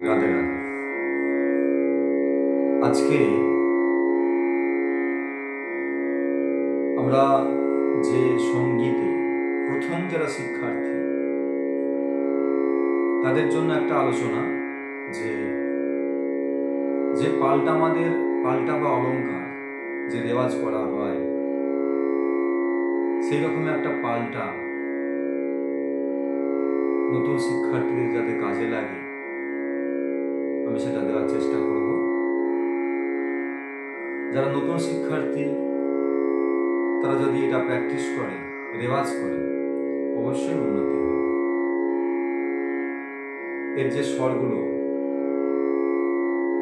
রাধে রাধে। আজকে আমরা যে সঙ্গীতে প্রথম যারা শিক্ষার্থী তাদের জন্য একটা আলোচনা যে যে পাল্টা আমাদের পাল্টা বা অলংকার যে রেওয়াজ করা হয় সেই রকম একটা পাল্টা নতুন শিক্ষার্থীদের যাতে কাজে লাগে আমি সেটা দেওয়ার চেষ্টা করব। যারা নতুন শিক্ষার্থী তারা যদি এটা প্র্যাকটিস করে রেওয়াজ করে অবশ্যই উন্নতি হবে। এর যে স্বরগুলো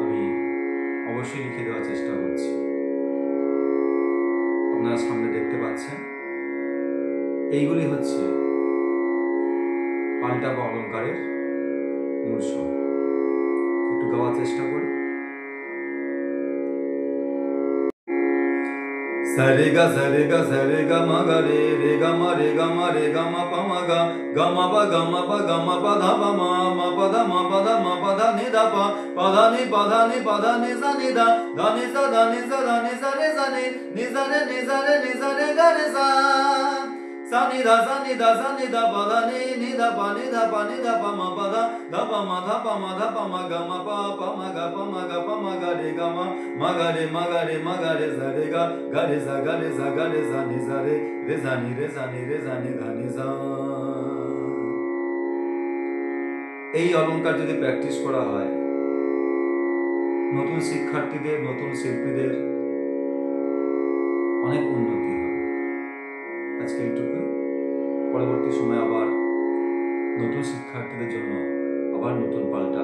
আমি অবশ্যই লিখে দেওয়ার চেষ্টা করছি, আপনারা সামনে দেখতে পাচ্ছেন। এইগুলি হচ্ছে পাল্টা বা অলংকারের মূল স্বর। একটু গাওয়ার চেষ্টা করি। সরে গা মা গা রে গা মা রে গা মা রে গা মা পা মা গা মা পা ধা পা মা পা ধা নি ধা পা ধা নি সা নি ধা নি সা রে নি সা রে গা রে সা নি ধা পা ধা নি ধা পা মা পা ধা পা মা গা মা গা রে গা মা গা রে সা রে গা রে সা নি সা রে সা নি ধা নি সা। এই অলংকার যদি প্র্যাকটিস করা হয় নতুন শিক্ষার্থীদের নতুন শিল্পীদের অনেক উন্নতি হবে। আজকে এইটুকুই। পরবর্তী সময় আবার নতুন শিক্ষার্থীদের জন্য আবার নতুন পাল্টা